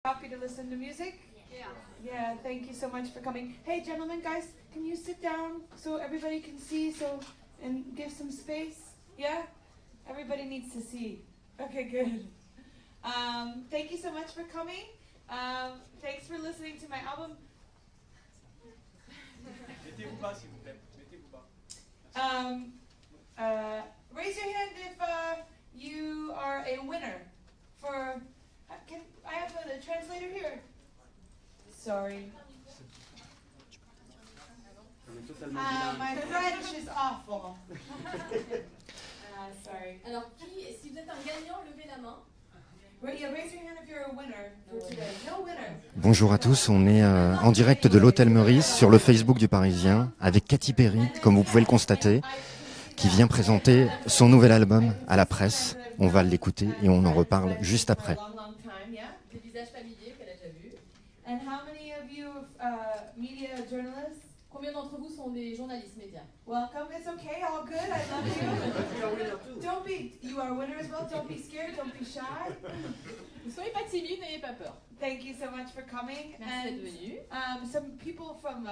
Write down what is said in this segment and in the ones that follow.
Happy to listen to music? Yeah. Yeah, thank you so much for coming. Hey, gentlemen, guys, can you sit down so everybody can see and give some space? Yeah? Everybody needs to see. Okay, good. Thank you so much for coming. Thanks for listening to my album. Mettez-vous bas, s'il vous plaît. Mettez-vous bas. Raise your hand if you are a winner for... I have a translator here. Sorry. My French is awful. Sorry. Alors, si vous êtes un gagnant, levez la main. Raise your hand if you're a winner for today. No winner. Bonjour à tous, on est en direct de l'Hôtel Meurice sur le Facebook du Parisien avec Katy Perry, comme vous pouvez le constater, qui vient présenter son nouvel album à la presse. On va l'écouter et on en reparle juste après. Des visages familiers qu'elle a déjà vus. And how many of you media journalists? Combien d'entre vous sont des journalistes médias? Welcome. It's okay. All good. I love you. Don't be. You are a winner as well. Don't be scared. Don't be shy. Ne soyez pas timides, n'ayez pas peur. Thank you so much for coming. Merci d'être venu. Some people from.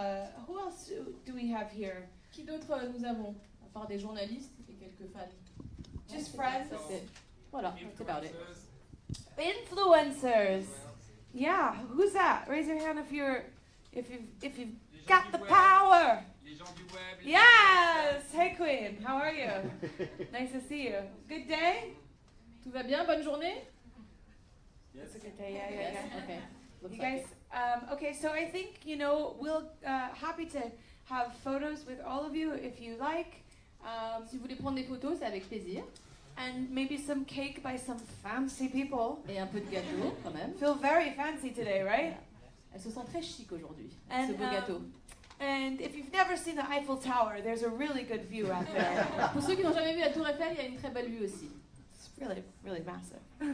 Who else do we have here? Qui d'autre nous avons? À part des journalistes et quelques fans. Just friends. Voilà, that's about it. Influencers. Yeah. Who's that? Raise your hand if you've got the power. Les gens du web. Yes. Hey Queen, how are you? Nice to see you. Good day? Tout va bien? Bonne journée? It's a good day. Yeah. Okay. You guys, okay, so I think, we'll happy to have photos with all of you if you like. Si vous voulez prendre des photos, c'est avec plaisir. And maybe some cake by some fancy people. Et un peu de gâteau, quand même. Feel very fancy today, right? Elle se sent très chic aujourd'hui, And, ce beau gâteau. And if you've never seen the Eiffel Tower, there's a really good view out there. Pour ceux qui n'ont jamais vu la Tour Eiffel, il y a une très belle vue aussi. It's really, really massive. C'est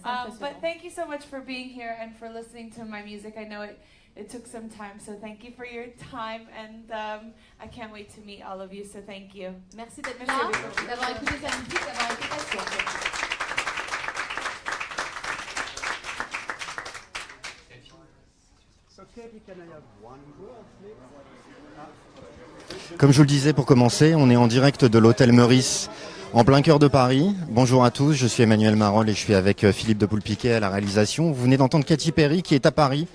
impressionnant. But thank you so much for being here and for listening to my music. I know it took some time, so thank you for your time, and I can't wait to meet all of you, so thank you. Merci d'être là, d'avoir écouté sa musique, d'avoir été patient. Comme je vous le disais pour commencer, on est en direct de l'Hôtel Meurice en plein cœur de Paris. Bonjour à tous, je suis Emmanuel Marolles et je suis avec Philippe de Poulpiquet à la réalisation. Vous venez d'entendre Katy Perry qui est à Paris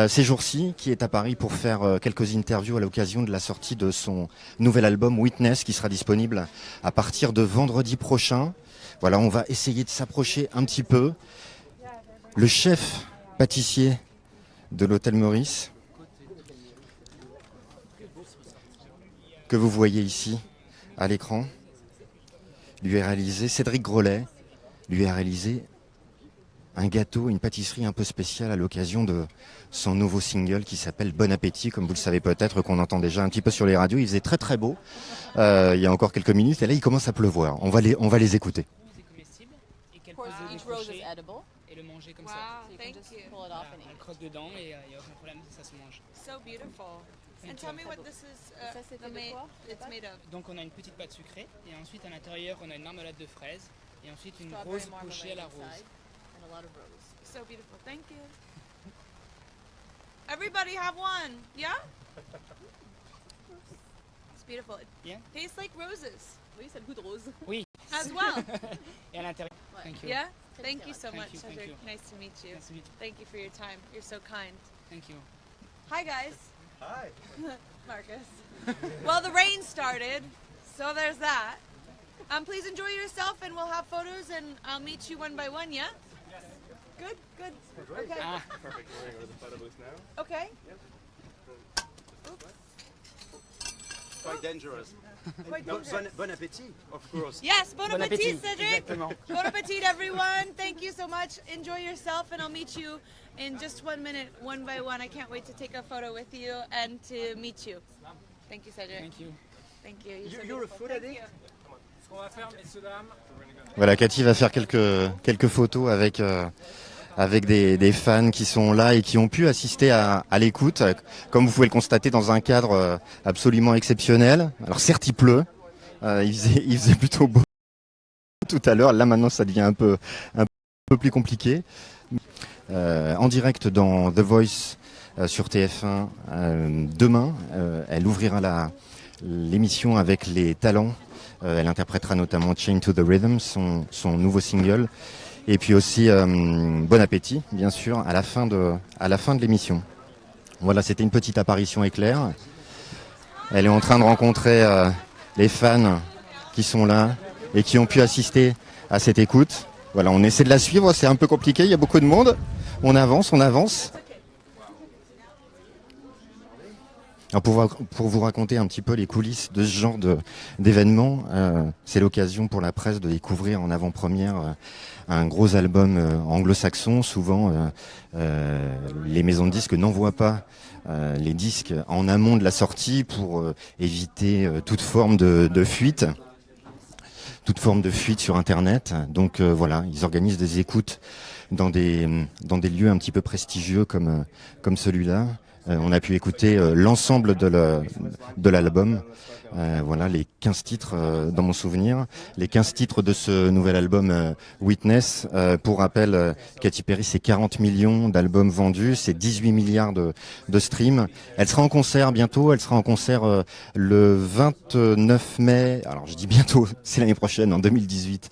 ces jours-ci, qui est à Paris pour faire quelques interviews à l'occasion de la sortie de son nouvel album Witness qui sera disponible à partir de vendredi prochain. Voilà, on va essayer de s'approcher un petit peu. Le chef pâtissier de l'Hôtel Meurice, que vous voyez ici à l'écran, lui a réalisé, Cédric Grolet, lui a réalisé un gâteau, une pâtisserie un peu spéciale à l'occasion de son nouveau single qui s'appelle Bon Appétit, comme vous le savez peut-être, qu'on entend déjà un petit peu sur les radios. Il faisait très très beau il y a encore quelques minutes et là il commence à pleuvoir. On va les écouter. C'est comestible et qu'elle peut Each rose is edible. et le manger comme Wow, ça. So you thank can just you. pull it off and Elle eat. croque dedans et il n'y a aucun problème, ça se mange. So beautiful. And tell me what this is Ça, c'est fait de quoi? it's made of. Donc on a une petite pâte sucrée et ensuite à l'intérieur on a une marmelade de fraises et ensuite une Strawberry rose pochée à la marmalade rose. inside and a lot of rose. So beautiful. Thank you. Everybody have one. Yeah? It's beautiful. It Yeah. tastes like roses Oui, ça a le goût de rose. as well. Et à l'intérieur, thank you. Yeah? Très Thank you différent. so Thank much, you, thank Cedric. you. Nice to meet you. Merci. Thank you for your time. You're so kind. Thank you. Hi, guys. Hi. Marcus. Well, the rain started, so there's that. Please enjoy yourself, and we'll have photos, and I'll meet you one by one. Yeah. Good. Good. Okay. Ah, Perfect. We're going to go to the photo booth now. Okay. Quite dangerous. Quite No, dangerous. bon appétit, of course. Yes. Bon Bon appetit, appétit, Cedric. exactement. Bon appetit, everyone. Thank you so much. Enjoy yourself, and I'll meet you in just 1 minute, one by one. I can't wait to take a photo with you and to meet you. Thank you, Cedric. thank you. Thank you. You're, so You're a beautiful. food Thank addict? you. Ce qu'on va faire, messieurs, dames, Voilà, Katy va faire quelques photos avec des fans qui sont là et qui ont pu assister à l'écoute, comme vous pouvez le constater dans un cadre absolument exceptionnel. Alors certes il pleut, il faisait plutôt beau tout à l'heure, là maintenant ça devient un peu plus compliqué. en direct dans The Voice sur TF1 demain. Elle ouvrira l'émission avec les talents. Elle interprétera notamment Chained to the Rhythm, son nouveau single. Et puis aussi Bon Appétit, bien sûr, à la fin de l'émission. Voilà, c'était une petite apparition éclair. Elle est en train de rencontrer les fans qui sont là et qui ont pu assister à cette écoute. Voilà, on essaie de la suivre, c'est un peu compliqué, il y a beaucoup de monde. On avance. Alors pour vous raconter un petit peu les coulisses de ce genre d'événement, c'est l'occasion pour la presse de découvrir en avant-première un gros album anglo-saxon. Souvent, les maisons de disques n'envoient pas les disques en amont de la sortie pour éviter toute forme de fuite. Toute forme de fuite sur Internet. Donc voilà, ils organisent des écoutes dans des lieux un petit peu prestigieux comme celui-là. On a pu écouter l'ensemble de l'album. Voilà, les 15 titres dans mon souvenir. Les 15 titres de ce nouvel album Witness. Pour rappel, Katy Perry, c'est 40 millions d'albums vendus, c'est 18 milliards de streams. Elle sera en concert bientôt, elle sera en concert le 29 mai, alors je dis bientôt, c'est l'année prochaine, en 2018,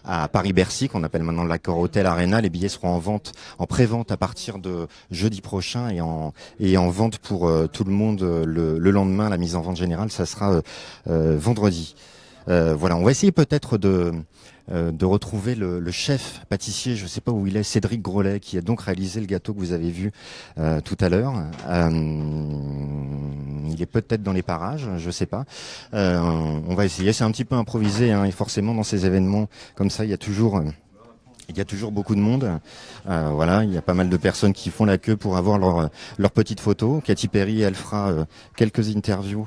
à Paris-Bercy, qu'on appelle maintenant l'Accor Hotel Arena. Les billets seront en vente, en pré-vente à partir de jeudi prochain et en vente pour tout le monde le lendemain. La mise en vente générale, ça sera vendredi. Voilà, on va essayer peut-être de retrouver le chef pâtissier, je ne sais pas où il est, Cédric Grolet, qui a donc réalisé le gâteau que vous avez vu tout à l'heure. Il est peut-être dans les parages, je ne sais pas. On va essayer, c'est un petit peu improvisé, hein, et forcément dans ces événements comme ça, il y a toujours beaucoup de monde. Voilà, il y a pas mal de personnes qui font la queue pour avoir leur petite photo. Katy Perry, elle fera quelques interviews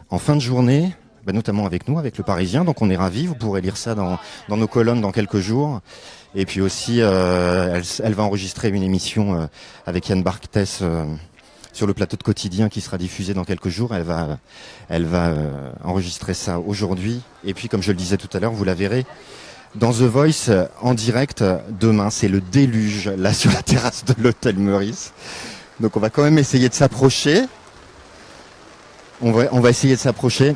en fin de journée, notamment avec nous, avec Le Parisien. Donc on est ravis, vous pourrez lire ça dans nos colonnes dans quelques jours. Et puis aussi, elle va enregistrer une émission avec Yann Barthès sur le plateau de Quotidien qui sera diffusé dans quelques jours. Elle va enregistrer ça aujourd'hui. Et puis, comme je le disais tout à l'heure, vous la verrez dans The Voice en direct demain. C'est le déluge là sur la terrasse de l'hôtel Meurice. Donc on va quand même essayer de s'approcher. On va essayer de s'approcher.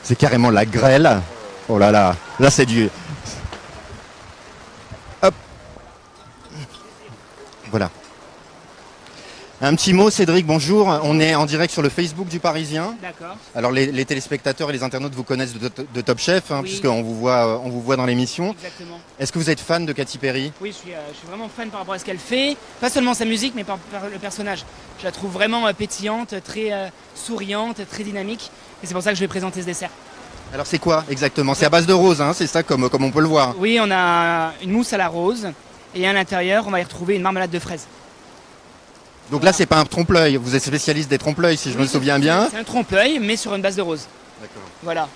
C'est carrément la grêle. Oh là là, là c'est du... Hop. Voilà. Un petit mot, Cédric, bonjour. On est en direct sur le Facebook du Parisien. D'accord. Alors les téléspectateurs et les internautes vous connaissent de Top Chef, hein, oui. puisqu'on vous voit dans l'émission. Exactement. Est-ce que vous êtes fan de Katy Perry ? Oui, je suis vraiment fan par rapport à ce qu'elle fait. Pas seulement sa musique, mais par le personnage. Je la trouve vraiment pétillante, très souriante, très dynamique. Et c'est pour ça que je vais présenter ce dessert. Alors c'est quoi exactement ? C'est à base de rose, hein, c'est ça comme on peut le voir. Oui, on a une mousse à la rose. Et à l'intérieur, on va y retrouver une marmelade de fraises. Donc là, c'est pas un trompe-l'œil. Vous êtes spécialiste des trompe-l'œil, si je me souviens bien. C'est un trompe-l'œil, mais sur une base de rose. D'accord. Voilà.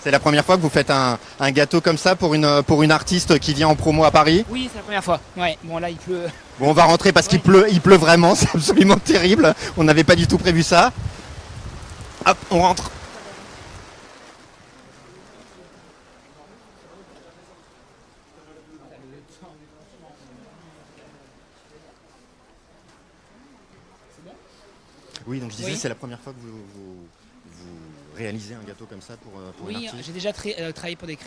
C'est la première fois que vous faites un gâteau comme ça pour une artiste qui vient en promo à Paris ? Oui, c'est la première fois. Ouais. Bon, là, il pleut. Bon, on va rentrer parce qu'il pleut vraiment. C'est absolument terrible. On n'avait pas du tout prévu ça. Hop, on rentre. Oui, donc je disais, c'est la première fois que vous réalisez un gâteau comme ça pour une Oui, artiste. j'ai déjà travaillé pour des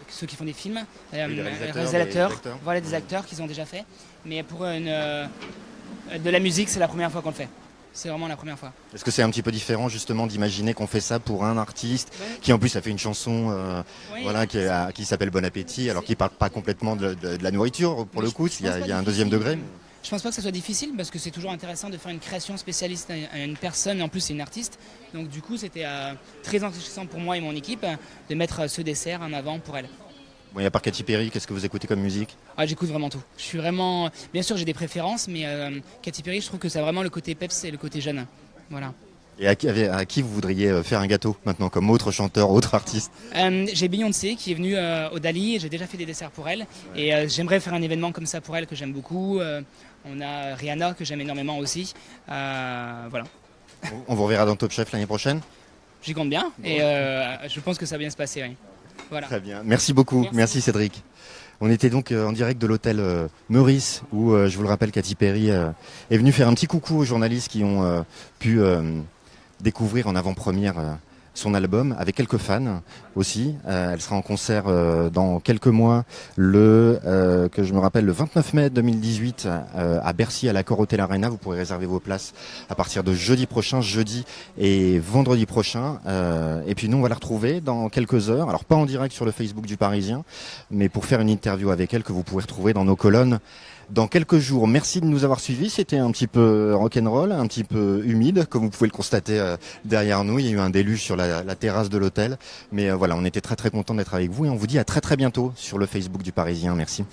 ceux qui font des films, les réalisateurs, des acteurs. voilà, des acteurs qu'ils ont déjà fait. Mais pour de la musique, c'est la première fois qu'on le fait. C'est vraiment la première fois. Est-ce que c'est un petit peu différent justement d'imaginer qu'on fait ça pour un artiste qui en plus a fait une chanson voilà, qui s'appelle Bon Appétit, alors qu'il parle pas complètement de la nourriture pour le coup, il y a un deuxième degré. Je pense pas que ça soit difficile parce que c'est toujours intéressant de faire une création spécialiste à une personne, et en plus c'est une artiste. Donc du coup c'était très enrichissant pour moi et mon équipe de mettre ce dessert en avant pour elle. Bon, et à part Katy Perry, qu'est-ce que vous écoutez comme musique ? J'écoute vraiment tout. Je suis vraiment... Bien sûr j'ai des préférences, mais Katy Perry je trouve que ça a vraiment le côté peps et le côté jeune. Voilà. Et à qui vous voudriez faire un gâteau maintenant comme autre chanteur, autre artiste ? J'ai Beyoncé qui est venue au Dali, j'ai déjà fait des desserts pour elle et j'aimerais faire un événement comme ça pour elle que j'aime beaucoup. On a Rihanna que j'aime énormément aussi. Voilà. On vous reverra dans Top Chef l'année prochaine ? J'y compte bien et je pense que ça va bien se passer. Oui. Voilà. Très bien. Merci beaucoup. Merci Cédric. On était donc en direct de l'hôtel Meurice où, je vous le rappelle, Katy Perry est venue faire un petit coucou aux journalistes qui ont pu découvrir en avant-première son album avec quelques fans aussi. Elle sera en concert dans quelques mois, que je me rappelle, le 29 mai 2018 à Bercy à l'Accor Hotel Arena. Vous pourrez réserver vos places à partir de jeudi prochain, jeudi et vendredi prochain. Et puis nous, on va la retrouver dans quelques heures. Alors pas en direct sur le Facebook du Parisien, mais pour faire une interview avec elle que vous pourrez retrouver dans nos colonnes dans quelques jours. Merci de nous avoir suivis. C'était un petit peu rock'n'roll, un petit peu humide, comme vous pouvez le constater derrière nous. Il y a eu un déluge sur la terrasse de l'hôtel. Mais voilà, on était très très contents d'être avec vous et on vous dit à très très bientôt sur le Facebook du Parisien. Merci.